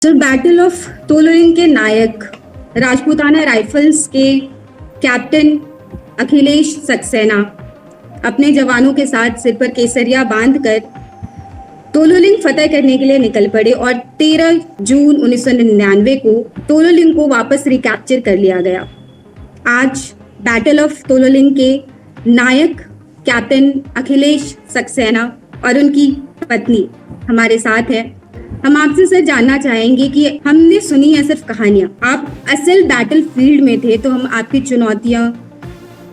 जो battle of Tololing के नायक Rajputana rifles के कैप्टन अखिलेश सक्सेना अपने जवानों के साथ सिर पर केसरिया बांधकर तोलोलिंग फतेह करने के लिए निकल पड़े और 13 जून 1999 को तोलोलिंग को वापस रिकैप्चर कर लिया गया। आज बैटल ऑफ तोलोलिंग के नायक कैप्टन अखिलेश सक्सेना और उनकी पत्नी हमारे साथ है। हम आपसे सर जानना चाहेंगे कि हमने सुनी है सिर्फ कहानियां, आप असल बैटल फील्ड में थे, तो हम आपकी चुनौतियां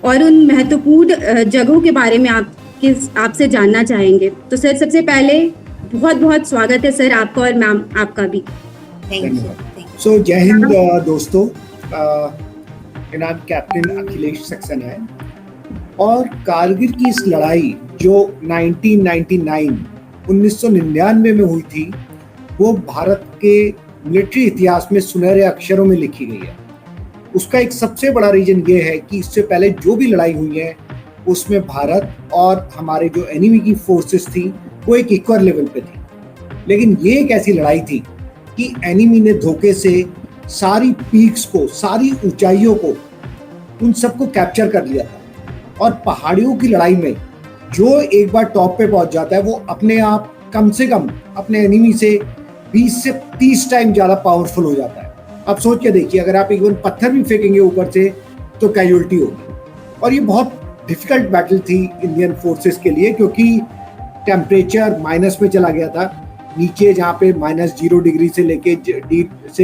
और उन महत्वपूर्ण जगहों के बारे में आपसे जानना चाहेंगे। तो सर सबसे पहले बहुत बहुत स्वागत है सर आपका और मैम आपका भी। Thank you. सो जय हिंद दोस्तों, मेरा नाम कैप्टन अखिलेश सक्सेना है और कारगिल की इस लड़ाई जो 1999 में हुई थी वो भारत के मिलिट्री इतिहास में सुनहरे अक्षरों में लिखी गई है। उसका एक सबसे बड़ा रीजन ये है कि इससे पहले जो भी लड़ाई हुई है उसमें भारत और हमारे जो एनिमी की फोर्सेस थी वो एक इक्वल लेवल पे थी, लेकिन ये एक ऐसी लड़ाई थी कि एनिमी ने धोखे से सारी पीक्स को, सारी ऊंचाइयों को, उन सबको कैप्चर कर लिया था। और पहाड़ियों की लड़ाई में जो एक बार टॉप पे पहुंच जाता है वो अपने आप कम से कम अपने एनिमी से 20 से 30 टाइम ज्यादा पावरफुल हो जाता है। अब सोच के देखिए, अगर आप एक पत्थर भी फेंकेंगे ऊपर से तो कैजुअल्टी होगी। और ये बहुत डिफिकल्ट बैटल थी इंडियन फोर्सेस के लिए, क्योंकि टेम्परेचर माइनस में चला गया था। नीचे जहाँ पे -0 डिग्री से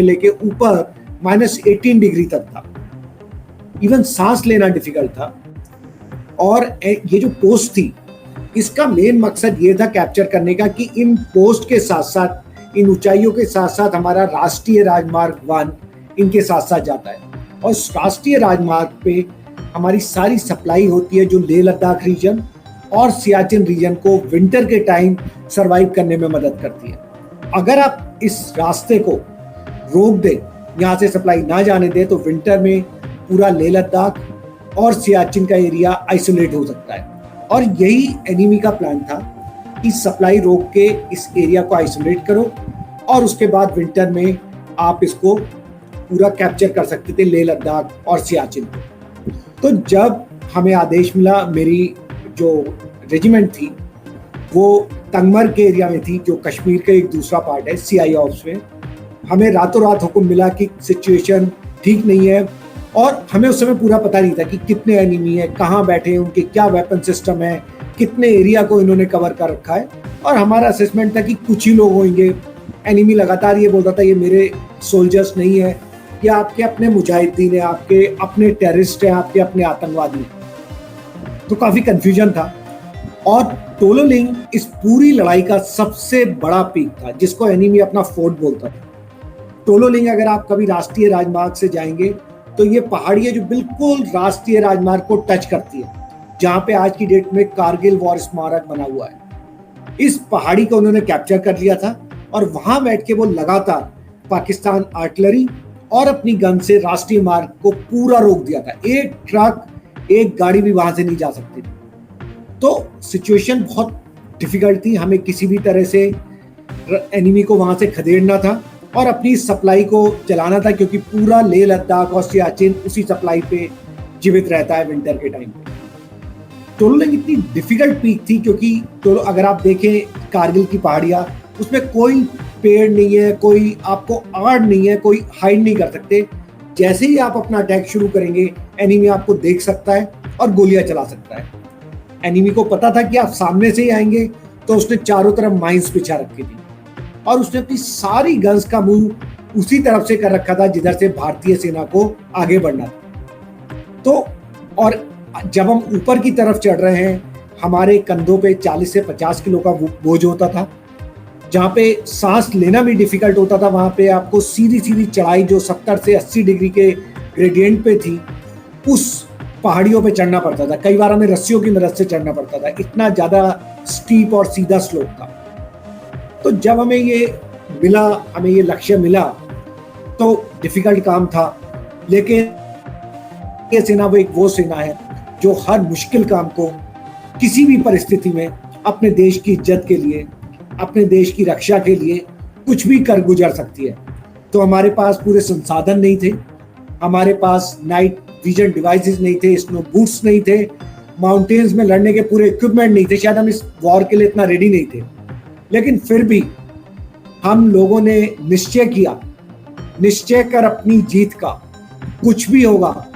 लेके ऊपर -18 डिग्री तक था। इवन सांस लेना डिफिकल्ट था। और ये जो पोस्ट थी इसका मेन मकसद ये था कैप्चर करने का कि इन पोस्ट के साथ साथ, इन ऊंचाइयों के साथ साथ हमारा राष्ट्रीय राजमार्ग 1 इनके साथ साथ जाता है। और राष्ट्रीय राजमार्ग पे हमारी सारी सप्लाई होती है जो लेह लद्दाख रीजन और सियाचिन रीजन को विंटर के टाइम सरवाइव करने में मदद करती है। अगर आप इस रास्ते को रोक दें, यहाँ से सप्लाई ना जाने दें, तो विंटर में पूरा लेह लद्दाख और सियाचिन का एरिया आइसोलेट हो सकता है। और यही एनिमी का प्लान था कि सप्लाई रोक के इस एरिया को आइसोलेट करो और उसके बाद विंटर में आप इसको पूरा कैप्चर कर सकते थे, लेह लद्दाख और सियाचिन को। तो जब हमें आदेश मिला, मेरी जो रेजिमेंट थी वो तंगमर के एरिया में थी, जो कश्मीर का एक दूसरा पार्ट है, CI ऑप्स में। हमें रातों रात हुक्म मिला कि सिचुएशन ठीक नहीं है और हमें उस समय पूरा पता नहीं था कि कितने एनिमी है, कहाँ बैठे हैं, उनके क्या वेपन सिस्टम है, कितने एरिया को इन्होंने कवर कर रखा है। और हमारा असेसमेंट था कि कुछ ही लोग होंगे। एनिमी लगातार ये बोलता था ये मेरे सोल्जर्स नहीं है, ये आपके अपने मुजाहिदीन है, आपके अपने टेररिस्ट हैं, आपके अपने आतंकवादी हैं। तो काफी कंफ्यूजन था। और तोलोलिंग इस पूरी लड़ाई का सबसे बड़ा पीक था, जिसको एनिमी अपना फोर्ट बोलता था। तोलोलिंग अगर आप कभी राष्ट्रीय राजमार्ग से जाएंगे तो ये पहाड़ी है जो बिल्कुल राष्ट्रीय राजमार्ग को टच करती है, जहां पे आज की डेट में कारगिल वॉर स्मारक बना हुआ है। इस पहाड़ी को उन्होंने कैप्चर कर लिया था और वहां बैठ के वो लगातार पाकिस्तान आर्टिलरी और अपनी गन से राष्ट्रीय मार्ग को पूरा रोक दिया था। एक ट्रक, एक गाड़ी भी वहां से नहीं जा सकती थी। तो सिचुएशन बहुत डिफिकल्ट थी। हमें किसी भी तरह से एनिमी को वहां से खदेड़ना था और अपनी सप्लाई को चलाना था, क्योंकि पूरा लेह लद्दाख और सियाचिन उसी सप्लाई पे जीवित रहता है विंटर के टाइम पे। तोलोलिंग इतनी डिफिकल्ट पीक थी क्योंकि तो अगर आप देखें कारगिल की पहाड़ियाँ, उसमें कोई पेड़ नहीं है, कोई आपको आड़ नहीं है, कोई हाइड नहीं कर सकते। जैसे ही आप अपना अटैक शुरू करेंगे एनिमी आपको देख सकता है और गोलियां चला सकता है। एनिमी को पता था कि आप सामने से ही आएंगे, तो उसने चारों तरफ माइंस बिछा रखी थी और उसने अपनी सारी गन्स का मुंह उसी तरफ से कर रखा था जिधर से भारतीय सेना को आगे बढ़ना था। तो और जब हम ऊपर की तरफ चढ़ रहे हैं, हमारे कंधों पे 40 से 50 किलो का बोझ होता था, जहाँ पे सांस लेना भी डिफिकल्ट होता था। वहां पे आपको सीधी सीधी चढ़ाई जो 70 से 80 डिग्री के ग्रेडियंट पे थी, उस पहाड़ियों पे चढ़ना पड़ता था। कई बार हमें रस्सियों की मदद से चढ़ना पड़ता था, इतना ज्यादा स्टीप और सीधा स्लोप था। तो जब हमें ये लक्ष्य मिला तो डिफिकल्ट काम था, लेकिन ये सेना वो सेना है जो हर मुश्किल काम को किसी भी परिस्थिति में अपने देश की इज्जत के लिए, अपने देश की रक्षा के लिए कुछ भी कर गुजर सकती है। तो हमारे पास पूरे संसाधन नहीं थे, हमारे पास नाइट विजन डिवाइसेस नहीं थे, स्नो बूट्स नहीं थे, माउंटेन्स में लड़ने के पूरे इक्विपमेंट नहीं थे, शायद हम इस वॉर के लिए इतना रेडी नहीं थे। लेकिन फिर भी हम लोगों ने निश्चय कर अपनी जीत का, कुछ भी होगा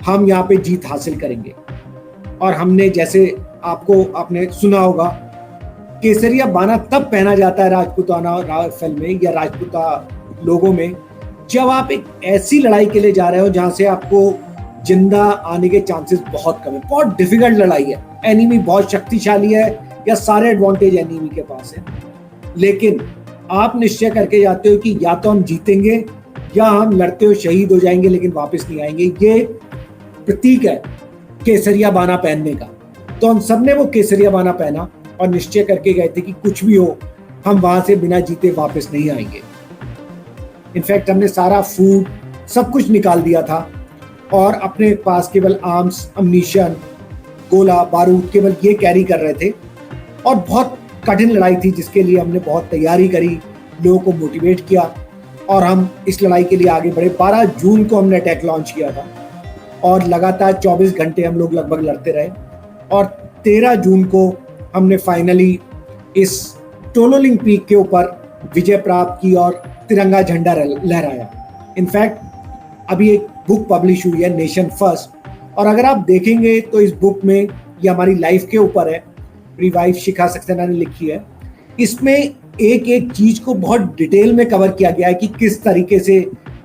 हम यहाँ पे जीत हासिल करेंगे। और हमने, जैसे आपने सुना होगा, केसरिया बाना तब पहना जाता है राजपूताना राइफल में या राजपूता लोगों में, जब आप एक ऐसी लड़ाई के लिए जा रहे हो जहां से आपको जिंदा आने के चांसेस बहुत कम है। बहुत डिफिकल्ट लड़ाई है, एनिमी बहुत शक्तिशाली है या सारे एडवांटेज एनिमी के पास है, लेकिन आप निश्चय करके जाते हो कि या तो हम जीतेंगे या हम लड़ते हो शहीद हो जाएंगे लेकिन वापस नहीं आएंगे। ये प्रतीक है केसरिया बाना पहनने का। तो हम सब ने वो केसरिया बाना पहना और निश्चय करके गए थे कि कुछ भी हो हम वहां से बिना जीते वापस नहीं आएंगे। इनफैक्ट हमने सारा फूड सब कुछ निकाल दिया था और अपने पास केवल आर्म्स, अम्नीशन, गोला बारूद केवल ये कैरी कर रहे थे। और बहुत कठिन लड़ाई थी जिसके लिए हमने बहुत तैयारी करी, लोगों को मोटिवेट किया और हम इस लड़ाई के लिए आगे बढ़े। 12 जून को हमने अटैक लॉन्च किया था और लगातार 24 घंटे हम लोग लगभग लड़ते रहे और 13 जून को हमने फाइनली इस टोलोलिंग पीक के ऊपर विजय प्राप्त की और तिरंगा झंडा लहराया। इनफैक्ट अभी एक बुक पब्लिश हुई है, नेशन फर्स्ट, और अगर आप देखेंगे तो इस बुक में, ये हमारी लाइफ के ऊपर है, मेरी वाइफ शिखा सक्सेना ने लिखी है। इसमें एक एक चीज को बहुत डिटेल में कवर किया गया है कि किस तरीके से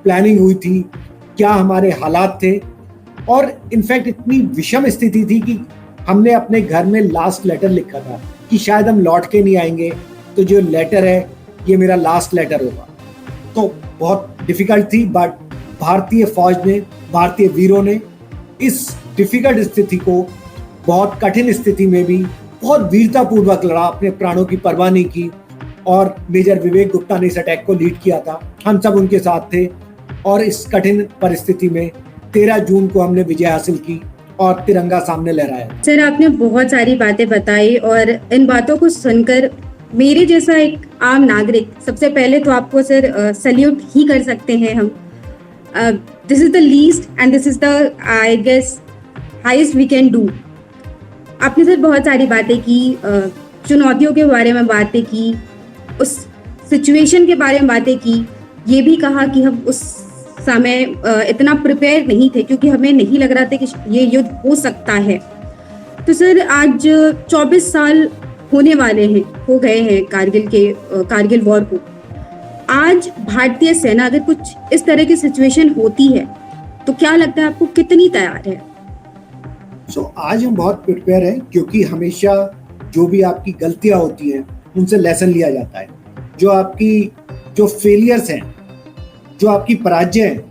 प्लानिंग हुई थी, क्या हमारे हालात थे। और इनफैक्ट इतनी विषम स्थिति थी कि हमने अपने घर में लास्ट लेटर लिखा था कि शायद हम लौट के नहीं आएंगे, तो जो लेटर है ये मेरा लास्ट लेटर होगा। तो बहुत डिफिकल्ट थी, बट भारतीय फौज ने, भारतीय वीरों ने इस डिफिकल्ट स्थिति को, बहुत कठिन स्थिति में भी बहुत वीरतापूर्वक लड़ा, अपने प्राणों की परवाह नहीं की। और मेजर विवेक गुप्ता ने इस अटैक को लीड किया था, हम सब उनके साथ थे और इस कठिन परिस्थिति में 13 जून को हमने विजय हासिल की और तिरंगा सामने लहराया। सर, आपने बहुत सारी बातें बताई और इन बातों को सुनकर मेरे जैसा एक आम नागरिक, सबसे पहले तो आपको सर सल्यूट ही कर सकते हैं हम। This is the least and this is the, I guess, highest we can do. आपने सर बहुत सारी बातें की, चुनौतियों के बारे में बातें की, उस सिचुएशन के बारे में बातें की, ये भी कहा कि हम उस समय इतना प्रिपेयर नहीं थे क्योंकि हमें नहीं लग रहा था कि ये युद्ध हो सकता है। तो सर आज 24 साल होने वाले हैं, हो गए हैं कारगिल वॉर को। आज भारतीय सेना अगर कुछ इस तरह की सिचुएशन होती है तो क्या लगता है आपको, कितनी तैयार है? आज हम बहुत प्रिपेयर हैं क्योंकि हमेशा जो भी आपकी गलतियां होती हैं उनसे लेसन लिया जाता है। जो फेलियर्स हैं, जो आपकी पराजय है,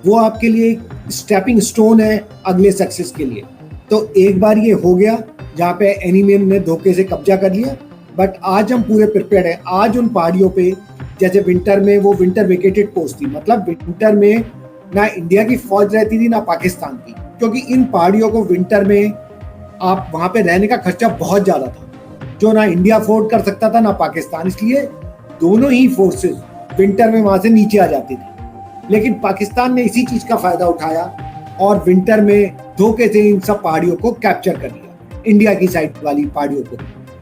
वो आपके लिए एक स्टेपिंग स्टोन है अगले सक्सेस के लिए। तो एक बार ये हो गया जहाँ पे एनिमी ने धोखे से कब्जा कर लिया, बट आज हम पूरे प्रिपेयर्ड हैं। आज उन पहाड़ियों पे, जैसे विंटर में वो विंटर वेकेटेड पोस्ट थी, मतलब विंटर में ना इंडिया की फौज रहती थी ना पाकिस्तान की, क्योंकि इन पहाड़ियों को विंटर में आप वहाँ पे रहने का खर्चा बहुत ज़्यादा था, जो ना इंडिया अफोर्ड कर सकता था ना पाकिस्तान। इसलिए दोनों ही फोर्सेस विंटर में वहाँ से नीचे आ जाती थी। लेकिन पाकिस्तान ने इसी चीज़ का फ़ायदा उठाया और विंटर में धोखे से इन सब पहाड़ियों को कैप्चर कर लिया, इंडिया की साइड वाली पहाड़ियों को।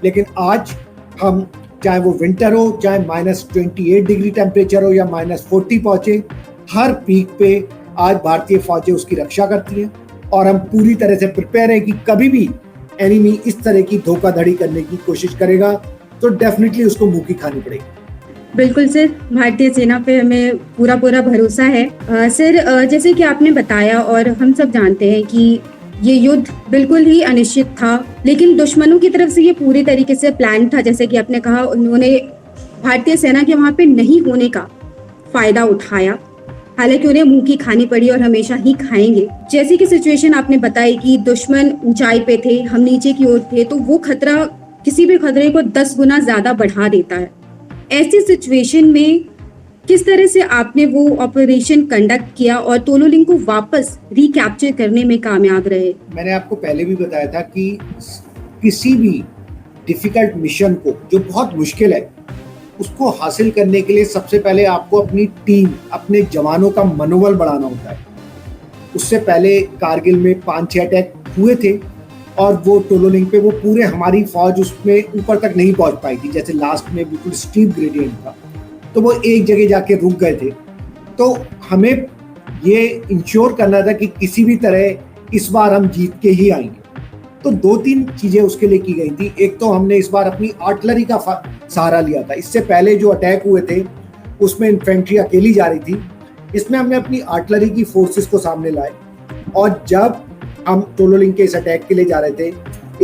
लेकिन आज हम, चाहे वो विंटर हो, चाहे -28 डिग्री टेम्परेचर हो या -40 पहुंचे, हर पीक पे आज भारतीय फौजें उसकी रक्षा करती हैं और हम पूरी तरह से प्रिपेयर हैं कि कभी भी एनिमी इस तरह की धोखाधड़ी करने की कोशिश करेगा तो डेफिनेटली उसको मुंह की खानी पड़ेगी। बिल्कुल सर, भारतीय सेना पे हमें पूरा भरोसा है। सर, जैसे कि आपने बताया और हम सब जानते हैं कि ये युद्ध बिल्कुल ही अनिश्चित था, लेकिन दुश्मनों की तरफ से ये पूरी तरीके से प्लान था। जैसे कि आपने कहा, उन्होंने भारतीय सेना के वहाँ पे नहीं होने का फायदा उठाया, हालांकि उन्हें मुंह की खानी पड़ी और हमेशा ही खाएंगे। जैसे कि सिचुएशन आपने बताई कि दुश्मन ऊंचाई पे थे, हम नीचे की ओर थे, तो वो खतरा किसी भी खतरे को 10 गुना ज्यादा बढ़ा देता है। ऐसी सिचुएशन में किस तरह से आपने वो ऑपरेशन कंडक्ट किया और तोलोलिंग को वापस रिकैप्चर करने में कामयाब रहे? मैंने आपको पहले भी बताया था कि किसी भी डिफिकल्ट मिशन को, जो बहुत मुश्किल है, उसको हासिल करने के लिए सबसे पहले आपको अपनी टीम, अपने जवानों का मनोबल बढ़ाना होता है। उससे पहले कारगिल में 5-6 अटैक हुए थे और वो टोलोलिंग पे वो पूरे हमारी फौज उसमें ऊपर तक नहीं पहुंच पाई थी। जैसे लास्ट में बिल्कुल स्टीप ग्रेडियंट था, तो वो एक जगह जाके रुक गए थे। तो हमें ये इंश्योर करना था कि किसी भी तरह इस बार हम जीत के ही आएंगे। तो 2-3 चीजें उसके लिए की गई थी। एक तो हमने इस बार अपनी आर्टिलरी का सहारा लिया था। इससे पहले जो अटैक हुए थे उसमें इन्फेंट्री अकेली जा रही थी। इसमें हमने अपनी आर्टिलरी की फोर्सेस को सामने लाए और जब हम टोलोलिंग के इस अटैक के लिए जा रहे थे,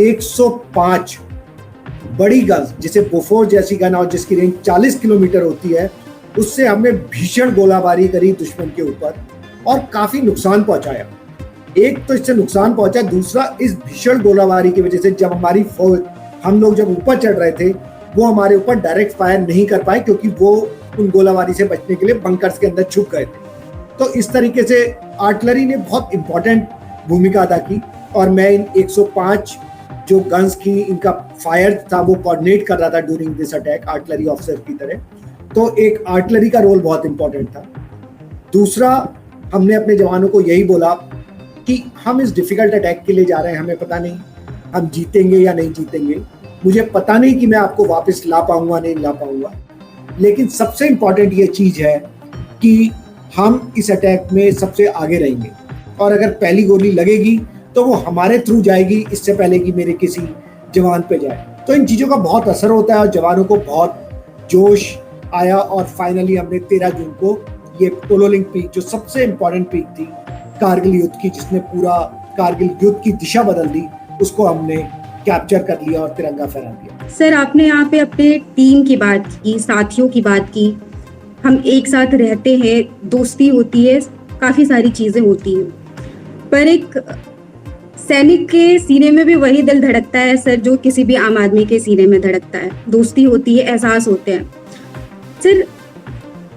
105 बड़ी गन, जिसे बोफोर जैसी गन और जिसकी रेंज 40 किलोमीटर होती है, उससे हमने भीषण गोलाबारी करी दुश्मन के ऊपर और काफी नुकसान पहुंचाया। एक तो इससे नुकसान पहुंचा, दूसरा इस भीषण गोलाबारी की वजह से जब हमारी फौज, हम लोग जब ऊपर चढ़ रहे थे, वो हमारे ऊपर डायरेक्ट फायर नहीं कर पाए क्योंकि वो उन गोलाबारी से बचने के लिए बंकर्स के अंदर छुप गए थे। तो इस तरीके से आर्टिलरी ने बहुत इंपॉर्टेंट भूमिका अदा की और मैं इन 105 जो गन्स की इनका फायर था वो कोऑर्डिनेट कर रहा था during this attack, artillery officer की तरह। तो एक आर्टिलरी का रोल बहुत इंपॉर्टेंट था। दूसरा, हमने अपने जवानों को यही बोला कि हम इस डिफिकल्ट अटैक के लिए जा रहे हैं, हमें पता नहीं हम जीतेंगे या नहीं जीतेंगे, मुझे पता नहीं कि मैं आपको वापस ला पाऊंगा नहीं ला पाऊंगा, लेकिन सबसे इंपॉर्टेंट ये चीज है कि हम इस अटैक में सबसे आगे रहेंगे और अगर पहली गोली लगेगी तो वो हमारे थ्रू जाएगी, इससे पहले कि मेरे किसी जवान पे जाए। तो इन चीज़ों का बहुत असर होता है और जवानों को बहुत जोश आया और फाइनली हमने 13 जून को ये टोलोलिंग पीक, जो सबसे इम्पोर्टेंट पीक थी कारगिल युद्ध की, जिसने पूरा कारगिल युद्ध की दिशा बदल दी, उसको हमने कैप्चर कर लिया और तिरंगा फहरा दिया। सर, आपने यहाँ पे अपने टीम की बात की, साथियों की बात की। हम एक साथ रहते हैं, दोस्ती होती है, काफ़ी सारी चीज़ें होती हैं, पर एक सैनिक के सीने में भी वही दिल धड़कता है सर जो किसी भी आम आदमी के सीने में धड़कता है। दोस्ती होती है, एहसास होते हैं। सर,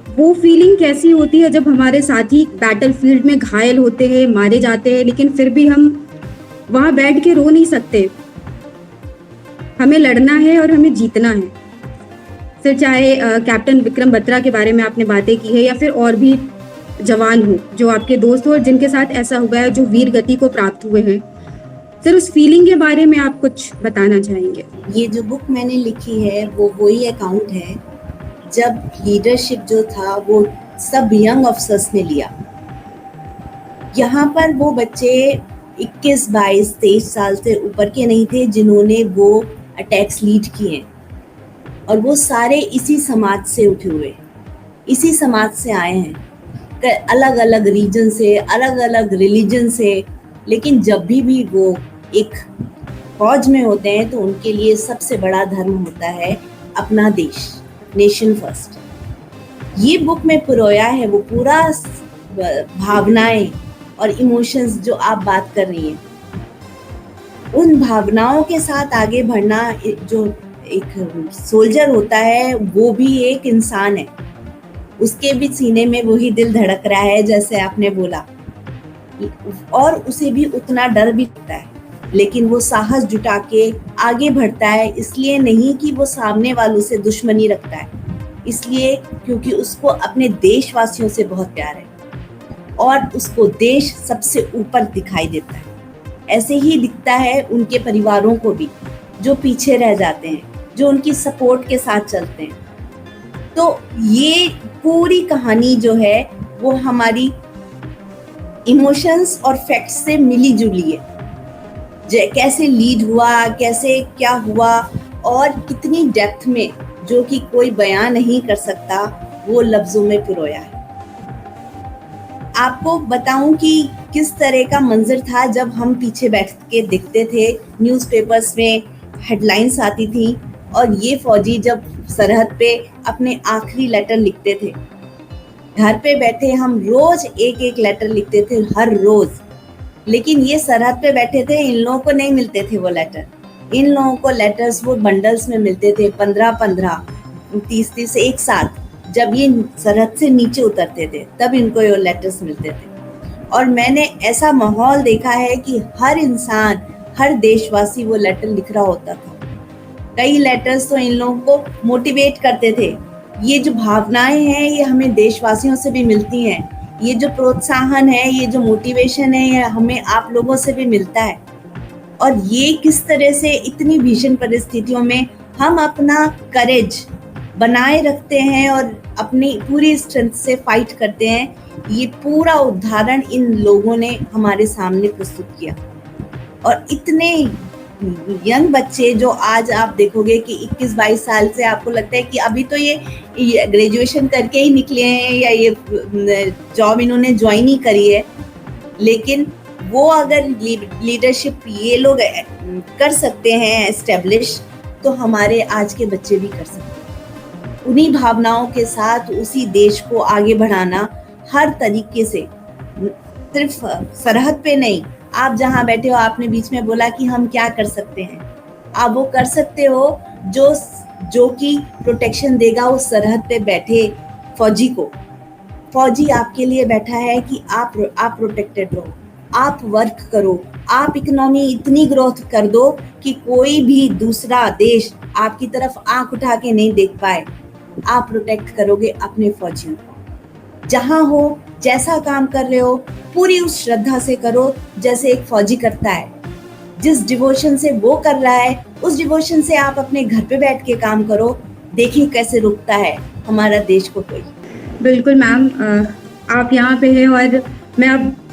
वो फीलिंग कैसी होती है जब हमारे साथी बैटल फील्ड में घायल होते हैं, मारे जाते हैं, लेकिन फिर भी हम वहाँ बैठ के रो नहीं सकते। हमें लड़ना है और हमें जीतना है। सर, चाहे कैप्टन विक्रम बत्रा के बारे में आपने बातें की है या फिर और भी जवान हो जो आपके दोस्त हो और जिनके साथ ऐसा हुआ है, जो वीर गति को प्राप्त हुए हैं, सर उस फीलिंग के बारे में आप कुछ बताना चाहेंगे? ये जो बुक मैंने लिखी है वो वही अकाउंट है जब लीडरशिप जो था वो सब यंग अफसर्स ने लिया। यहाँ पर वो बच्चे 21, 22, 23 साल से ऊपर के नहीं थे जिन्होंने वो अटैक्स लीड किए, और वो सारे इसी समाज से उठे हुए, इसी समाज से आए हैं, अलग अलग रीजन से, अलग अलग रिलीजन से। लेकिन जब भी वो एक फौज में होते हैं तो उनके लिए सबसे बड़ा धर्म होता है अपना देश, नेशन फर्स्ट। ये बुक में पिरोया है वो पूरा भावनाएं और इमोशंस जो आप बात कर रही हैं, उन भावनाओं के साथ आगे बढ़ना। जो एक सोल्जर होता है वो भी एक इंसान है, उसके भी सीने में वही दिल धड़क रहा है जैसे आपने बोला, और उसे भी उतना डर भी लगता है, लेकिन वो साहस जुटा के आगे बढ़ता है। इसलिए नहीं कि वो सामने वालों से दुश्मनी रखता है, इसलिए क्योंकि उसको अपने देशवासियों से बहुत प्यार है और उसको देश सबसे ऊपर दिखाई देता है। ऐसे ही दिखता है उनके परिवारों को भी, जो पीछे रह जाते हैं, जो उनकी सपोर्ट के साथ चलते हैं। तो ये पूरी कहानी जो है वो हमारी इमोशंस और फैक्ट्स से मिली जुली है। कैसे लीड हुआ, कैसे क्या हुआ, और कितनी डेप्थ में, जो कि कोई बयान नहीं कर सकता, वो लफ्जों में पिरोया है। आपको बताऊं कि किस तरह का मंजर था जब हम पीछे बैठ के देखते थे, न्यूज़पेपर्स में हेडलाइंस आती थी और ये फौजी जब सरहद पे अपने आखिरी लेटर लिखते थे। घर पे बैठे हम रोज एक एक लेटर लिखते थे, हर रोज, लेकिन ये सरहद पे बैठे थे, इन लोगों को नहीं मिलते थे वो लेटर। इन लोगों को लेटर्स वो बंडल्स में मिलते थे, 15-15, 30-30 एक साथ। जब ये सरहद से नीचे उतरते थे तब इनको ये लेटर्स मिलते थे। और मैंने ऐसा माहौल देखा है कि हर इंसान, हर देशवासी वो लेटर लिख रहा होता था। कई लेटर्स तो इन लोगों को मोटिवेट करते थे ये जो भावनाएं हैं ये हमें देशवासियों से भी मिलती हैं। ये जो प्रोत्साहन है, ये जो मोटिवेशन है, ये हमें आप लोगों से भी मिलता है। और ये किस तरह से इतनी भीषण परिस्थितियों में हम अपना करेज बनाए रखते हैं और अपनी पूरी स्ट्रेंथ से फाइट करते हैं, ये पूरा उदाहरण इन लोगों ने हमारे सामने प्रस्तुत किया। और इतने यंग बच्चे जो आज आप देखोगे कि 21-22 साल से, आपको लगता है कि अभी तो ये ग्रेजुएशन करके ही निकले हैं या ये जॉब इन्होंने ज्वाइन ही करी है, लेकिन वो अगर लीडरशिप ये लोग कर सकते हैं एस्टेब्लिश, तो हमारे आज के बच्चे भी कर सकते हैं। उन्हीं भावनाओं के साथ उसी देश को आगे बढ़ाना हर तरीके से, सिर्फ सरहद पे नहीं, आप जहाँ बैठे हो, आपने बीच में बोला कि हम क्या कर सकते हैं, आप वो कर सकते हो जो कि प्रोटेक्शन देगा उस सरहद पे बैठे फौजी को। फौजी आपके लिए बैठा है कि आप प्रोटेक्टेड रहो, आप वर्क करो, आप इकोनॉमी इतनी ग्रोथ कर दो कि कोई भी दूसरा देश आपकी तरफ आंख उठा के नहीं देख पाए। आप प्रोटेक्ट करोगे अपने फौजियों को। जहां हो, जैसा काम कर रहे हो, पूरी उस श्रद्धा से करो जैसे एक फौजी करता है। जिस डिवोशन से वो कर रहा है, उस डिवोशन से आप अपने घर पे बैठ के काम करो। देखिए कैसे रुकता है हमारा देश को कोई। बिल्कुल मैम, आप यहाँ पे हैं और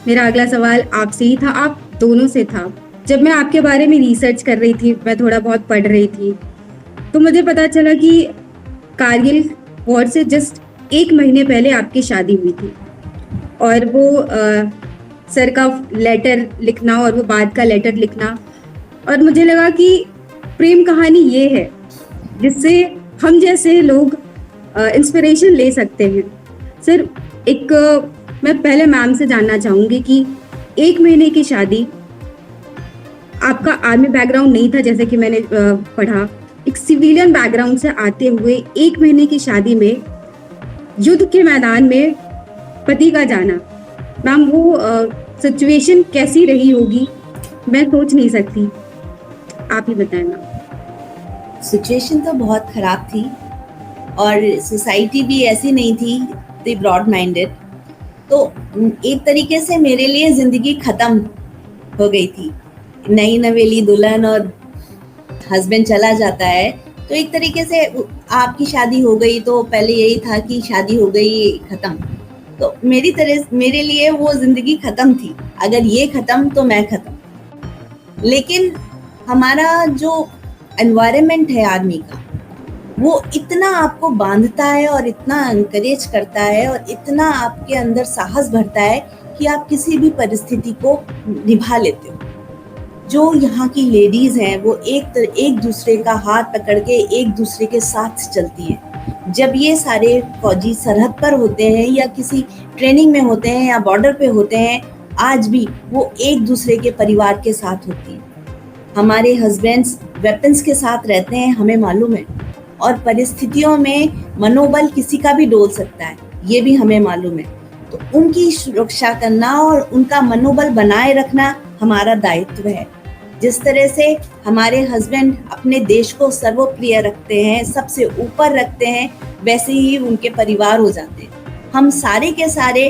मेरा अगला सवाल आपसे ही था, आप दोनों से था। जब मैं आपके बारे में रिसर्च कर रही थी, मैं थोड़ा बहुत पढ़ रही थी, तो मुझे पता चला कि कारगिल वॉर से जस्ट 1 महीने पहले आपकी शादी हुई थी। और वो सर का लेटर लिखना और वो बाद का लेटर लिखना, और मुझे लगा कि प्रेम कहानी ये है जिससे हम जैसे लोग इंस्पिरेशन ले सकते हैं। सर, मैं पहले मैम से जानना चाहूँगी कि 1 महीने की शादी, आपका आर्मी बैकग्राउंड नहीं था जैसे कि मैंने पढ़ा, एक सिविलियन बैकग्राउंड से आते हुए 1 महीने की शादी में युद्ध के मैदान में पति का जाना, मैम वो सिचुएशन कैसी रही होगी, मैं सोच नहीं सकती। आप ही बताएं मैम। सिचुएशन तो बहुत खराब थी और सोसाइटी भी ऐसी नहीं थी, दी ब्रॉड माइंडेड। तो एक तरीके से मेरे लिए ज़िंदगी ख़त्म हो गई थी। नई नवेली दुल्हन और हस्बैंड चला जाता है, तो एक तरीके से आपकी शादी हो गई, तो पहले यही था कि शादी हो गई, ख़त्म। तो मेरे लिए वो ज़िंदगी ख़त्म थी। अगर ये ख़त्म तो मैं ख़त्म। लेकिन हमारा जो एनवायरनमेंट है आर्मी का, वो इतना आपको बांधता है और इतना एनकरेज करता है और इतना आपके अंदर साहस भरता है कि आप किसी भी परिस्थिति को निभा लेते हो। जो यहाँ की लेडीज़ हैं वो एक दूसरे का हाथ पकड़ के एक दूसरे के साथ चलती हैं। जब ये सारे फौजी सरहद पर होते हैं या किसी ट्रेनिंग में होते हैं या बॉर्डर पे होते हैं, आज भी वो एक दूसरे के परिवार के साथ होती हैं। हमारे हस्बैंड्स वेपन्स के साथ रहते हैं, हमें मालूम है, और परिस्थितियों में मनोबल किसी का भी डोल सकता है, ये भी हमें मालूम है। तो उनकी सुरक्षा करना और उनका मनोबल बनाए रखना हमारा दायित्व है। जिस तरह से हमारे हस्बैंड अपने देश को सर्वप्रिय रखते हैं, सबसे ऊपर रखते हैं, वैसे ही उनके परिवार हो जाते हैं। हम सारे के सारे,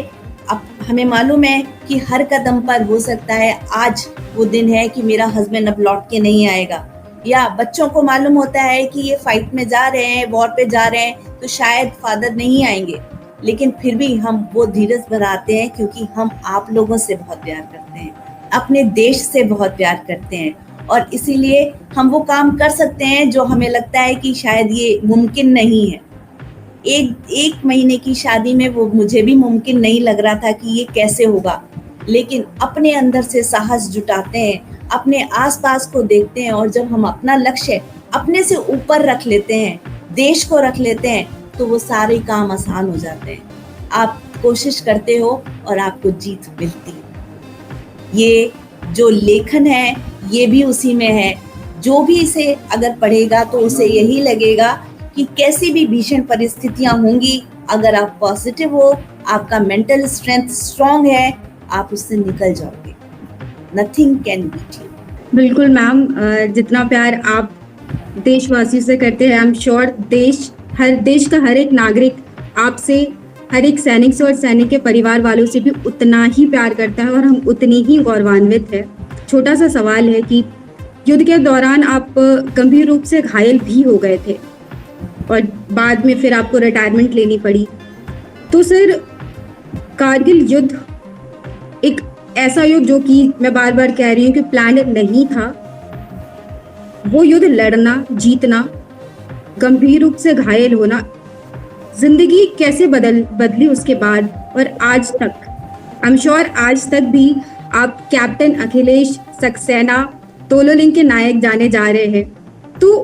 अब हमें मालूम है कि हर कदम पर हो सकता है आज वो दिन है कि मेरा हस्बैंड अब लौट के नहीं आएगा, या बच्चों को मालूम होता है कि ये फाइट में जा रहे हैं, वॉर पे जा रहे हैं, तो शायद फादर नहीं आएंगे। लेकिन फिर भी हम वो धीरज बनाते हैं क्योंकि हम आप लोगों से बहुत प्यार करते हैं, अपने देश से बहुत प्यार करते हैं, और इसीलिए हम वो काम कर सकते हैं जो हमें लगता है कि शायद ये मुमकिन नहीं है। एक महीने की शादी में वो मुझे भी मुमकिन नहीं लग रहा था कि ये कैसे होगा, लेकिन अपने अंदर से साहस जुटाते हैं, अपने आसपास को देखते हैं, और जब हम अपना लक्ष्य अपने से ऊपर रख लेते हैं, देश को रख लेते हैं, तो वो सारे काम आसान हो जाते हैं। आप कोशिश करते हो और आपको जीत मिलती है। ये जो लेखन है ये भी उसी में है। जो भी इसे अगर पढ़ेगा तो उसे यही लगेगा कि कैसी भी भीषण परिस्थितियां होंगी, अगर आप पॉजिटिव हो, आपका मेंटल स्ट्रेंथ स्ट्रांग है, आप उससे निकल जाओगे। Nothing can beat you. बिल्कुल मैम, जितना प्यार आप देशवासियों से करते हैं, आई एम श्योर देश हर देश का हर एक नागरिक आपसे, हर एक सैनिक से और सैनिक के परिवार वालों से भी उतना ही प्यार करता है और हम उतनी ही गौरवान्वित है। छोटा सा सवाल है कि युद्ध के दौरान आप गंभीर रूप से घायल भी हो गए थे और बाद में फिर आपको रिटायरमेंट लेनी पड़ी। तो सर, कारगिल युद्ध एक ऐसा युद्ध जो कि मैं बार बार कह रही हूँ कि प्लान नहीं था, वो युद्ध लड़ना, जीतना, गंभीर रूप से घायल होना, जिंदगी कैसे बदली उसके बाद और आज तक, आई एम श्योर आज तक भी आप कैप्टन अखिलेश सक्सेना तोलोलिंग के नायक जाने जा रहे हैं। तो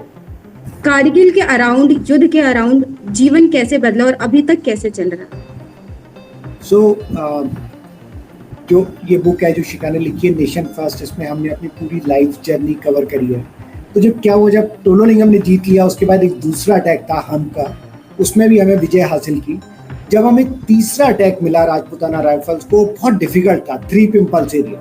कारगिल के अराउंड, युद्ध के अराउंड जीवन कैसे बदला और अभी तक कैसे चल रहा है? जो ये बुक है जो शिखा ने लिखी है, नेशन फर्स्ट, इसमें हमने अपनी पूरी लाइफ जर्नी कवर करी है। तो जब क्या हुआ, जब तोलोलिंग हमने जीत लिया, उसके बाद एक दूसरा अटैक था हम का, उसमें भी हमें विजय हासिल की। जब हमें तीसरा अटैक मिला राजपूताना राइफल्स को, बहुत डिफिकल्ट था, 3 पिंपल्स एरिया,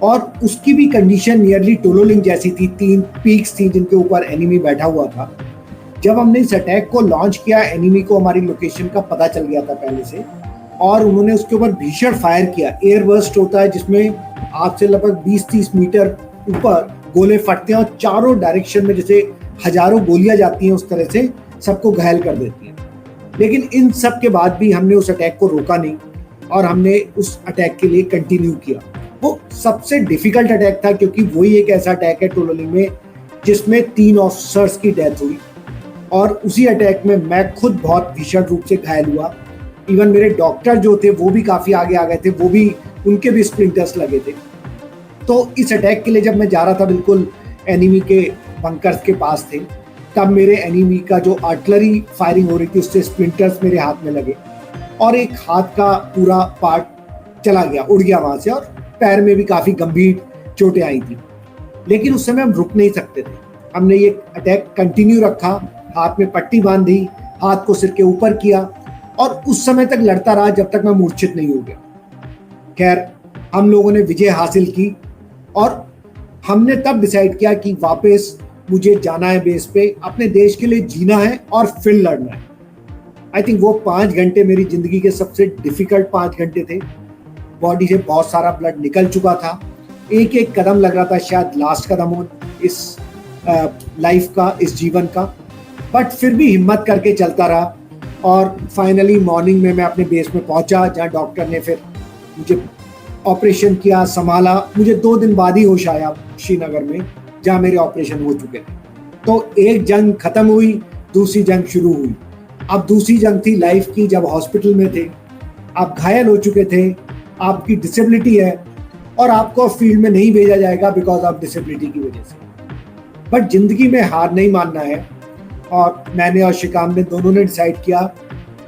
और उसकी भी कंडीशन नियरली तोलोलिंग जैसी थी। 3 पीक्स थी जिनके ऊपर एनिमी बैठा हुआ था। जब हमने इस अटैक को लॉन्च किया, एनिमी को हमारी लोकेशन का पता चल गया था पहले से, और उन्होंने उसके ऊपर भीषण फायर किया। एयर बर्स्ट होता है जिसमें आपसे लगभग 20-30 मीटर ऊपर गोले फटते हैं और चारों डायरेक्शन में जैसे हजारों गोलियां जाती हैं, उस तरह से सबको घायल कर देती हैं। लेकिन इन सब के बाद भी हमने उस अटैक को रोका नहीं और हमने उस अटैक के लिए कंटिन्यू किया। वो सबसे डिफिकल्ट अटैक था क्योंकि वही एक ऐसा अटैक है तोलोलिंग में जिसमें 3 ऑफिसर्स की डेथ हुई, और उसी अटैक में मैं खुद बहुत भीषण रूप से घायल हुआ। इवन मेरे डॉक्टर जो थे वो भी काफ़ी आगे आ गए थे, वो भी, उनके भी स्प्लिंटर्स लगे थे। तो इस अटैक के लिए जब मैं जा रहा था, बिल्कुल एनिमी के बंकर्स के पास थे, तब मेरे एनिमी का जो आर्टिलरी फायरिंग हो रही थी उससे स्प्लिंटर्स मेरे हाथ में लगे और एक हाथ का पूरा पार्ट चला गया, उड़ गया वहाँ से, और पैर में भी काफ़ी गंभीर चोटें आई थी। लेकिन उस समय हम रुक नहीं सकते थे। हमने ये अटैक कंटिन्यू रखा, हाथ में पट्टी बांधी, हाथ को सिर के ऊपर किया और उस समय तक लड़ता रहा जब तक मैं मूर्छित नहीं हो गया। खैर, हम लोगों ने विजय हासिल की और हमने तब डिसाइड किया कि वापस मुझे जाना है बेस पे, अपने देश के लिए जीना है और फिर लड़ना है। आई थिंक वो 5 घंटे मेरी जिंदगी के सबसे डिफिकल्ट 5 घंटे थे। बॉडी से बहुत सारा ब्लड निकल चुका था, एक एक कदम लग रहा था शायद लास्ट कदम हो इस लाइफ का, इस जीवन का, बट फिर भी हिम्मत करके चलता रहा। और फाइनली मॉर्निंग में मैं अपने बेस में पहुंचा, जहां डॉक्टर ने फिर मुझे ऑपरेशन किया, संभाला। मुझे 2 दिन बाद ही होश आया श्रीनगर में, जहां मेरे ऑपरेशन हो चुके थे। तो एक जंग खत्म हुई, दूसरी जंग शुरू हुई। अब दूसरी जंग थी लाइफ की, जब हॉस्पिटल में थे, आप घायल हो चुके थे, आपकी डिसेबिलिटी है और आपको फील्ड में नहीं भेजा जाएगा बिकॉज ऑफ डिसेबिलिटी की वजह से। बट जिंदगी में हार नहीं मानना है, और मैंने और शिकाम ने दोनों ने डिसाइड किया,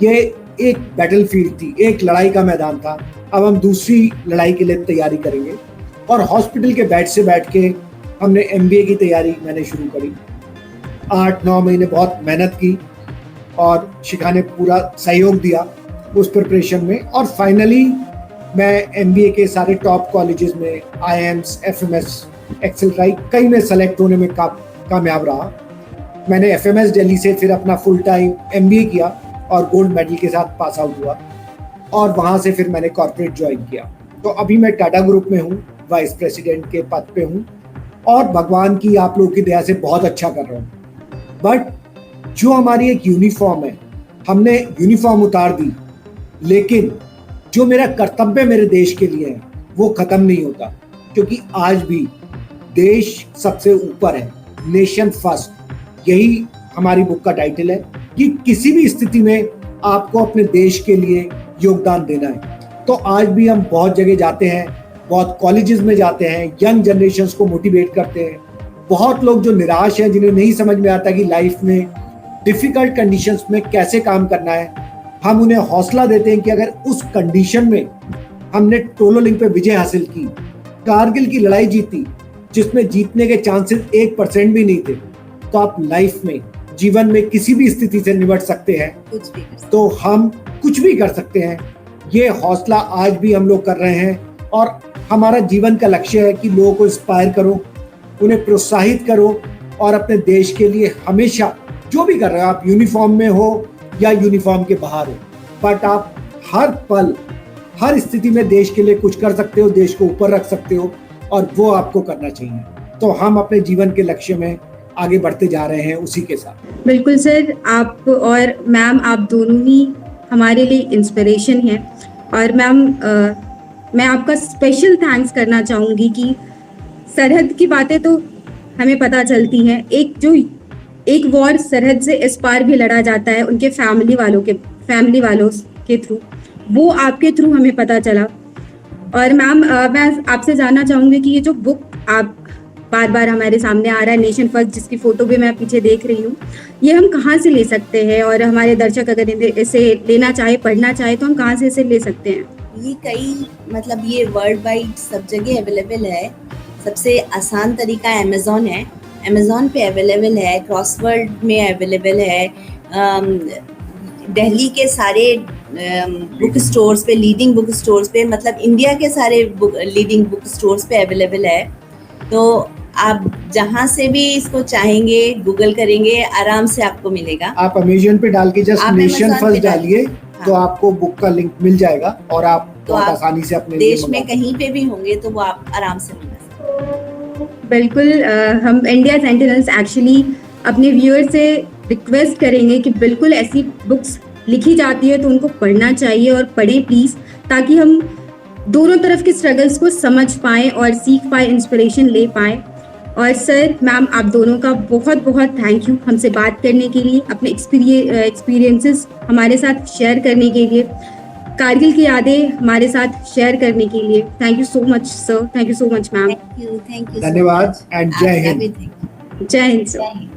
ये एक बैटल फील्ड थी, एक लड़ाई का मैदान था, अब हम दूसरी लड़ाई के लिए तैयारी करेंगे। और हॉस्पिटल के बेड से बैठ के हमने MBA की तैयारी मैंने शुरू करी। 8-9 महीने बहुत मेहनत की और शिखा ने पूरा सहयोग दिया उस प्रिपरेशन में, और फाइनली मैं MBA के सारे टॉप कॉलेजेस में, IIMs, FMS, एक्सेल कई में सेलेक्ट होने में कामयाब रहा। मैंने FMS दिल्ली से फिर अपना फुल टाइम MBA किया और गोल्ड मेडल के साथ पास आउट हुआ, और वहाँ से फिर मैंने कॉर्पोरेट ज्वाइन किया। तो अभी मैं टाटा ग्रुप में हूँ, वाइस प्रेसिडेंट के पद पे हूँ, और भगवान की, आप लोगों की दया से बहुत अच्छा कर रहा हूँ। बट जो हमारी एक यूनिफॉर्म है, हमने यूनिफॉर्म उतार दी, लेकिन जो मेरा कर्तव्य मेरे देश के लिए है वो खत्म नहीं होता, क्योंकि आज भी देश सबसे ऊपर है, नेशन फर्स्ट, यही हमारी बुक का टाइटल है कि किसी भी स्थिति में आपको अपने देश के लिए योगदान देना है। तो आज भी हम बहुत जगह जाते हैं, बहुत कॉलेजेस में जाते हैं, यंग जनरेशन्स को मोटिवेट करते हैं। बहुत लोग जो निराश हैं, जिन्हें नहीं समझ में आता कि लाइफ में डिफिकल्ट कंडीशंस में कैसे काम करना है, हम उन्हें हौसला देते हैं कि अगर उस कंडीशन में हमने तोलोलिंग पे विजय हासिल की, कारगिल की लड़ाई जीती जिसमें जीतने के चांसेस 1% भी नहीं थे, तो आप लाइफ में, जीवन में किसी भी स्थिति से निपट सकते हैं। तो हम कुछ भी कर सकते हैं। ये हौसला आज भी हम लोग कर रहे हैं, और हमारा जीवन का लक्ष्य है कि लोगों को इंस्पायर करो, उन्हें प्रोत्साहित करो और अपने देश के लिए हमेशा जो भी कर रहे हो, आप यूनिफॉर्म में हो या यूनिफॉर्म के बाहर हो, बट आप हर पल हर स्थिति में देश के लिए कुछ कर सकते हो, देश को ऊपर रख सकते हो, और वो आपको करना चाहिए। तो हम अपने जीवन के लक्ष्य में आगे बढ़ते जा रहे हैं उसी के साथ। बिल्कुल सर, आप और मैम, आप दोनों ही हमारे लिए इंस्पिरेशन हैं। और मैम, मैं आपका स्पेशल थैंक्स करना चाहूँगी कि सरहद की बातें तो हमें पता चलती हैं, एक वॉर सरहद से इस पार भी लड़ा जाता है उनके फैमिली वालों के थ्रू, वो आपके थ्रू हमें पता चला। और मैम, मैं आपसे जानना चाहूँगी कि ये जो बुक आप बार बार हमारे सामने आ रहा है, नेशन फर्स्ट, जिसकी फोटो भी मैं पीछे देख रही हूँ, ये हम कहाँ से ले सकते हैं? और हमारे दर्शक अगर इसे लेना चाहे, पढ़ना चाहे, तो हम कहाँ से इसे ले सकते हैं? ये वर्ल्ड वाइड सब जगह अवेलेबल है। सबसे आसान तरीका अमेज़ॉन है, अमेज़ॉन पे अवेलेबल है, क्रॉसवर्ड में अवेलेबल है, दिल्ली के सारे बुक स्टोर्स पे, लीडिंग बुक स्टोर्स पे, मतलब इंडिया के सारे लीडिंग बुक स्टोर्स पे अवेलेबल है। तो आप जहाँ से भी इसको चाहेंगे गूगल करेंगे, आराम से आपको मिलेगा। आप अमेज़न पे डाल के जस्ट आप नेशन Amazon फर्स्ट पे डालिए, हाँ। तो आपको बुक का लिंक मिल जाएगा और आप तो बहुत आप आसानी से अपने लिए देश में मंगा कहीं पे भी होंगे तो वो आप आराम से मिल सकते। बिल्कुल, हम इंडिया सेंटिनल्स एक्चुअली अपने व्यूअर से रिक्वेस्ट करेंगे कि बिल्कुल ऐसी बुक्स लिखी जाती है तो उनको पढ़ना चाहिए, और पढ़ें प्लीज़, ताकि हम दोनों तरफ के स्ट्रगल्स को समझ पाएँ और सीख पाएँ, इंस्पिरेशन ले पाएँ। और सर, मैम, आप दोनों का बहुत बहुत थैंक यू हमसे बात करने के लिए, अपने एक्सपीरियंसेस हमारे साथ शेयर करने के लिए, कारगिल की यादें हमारे साथ शेयर करने के लिए। Thank you so much sir, thank you so much ma'am. Thank you धन्यवाद एंड जय हिंद। जय हिंद सर। जय हिंद।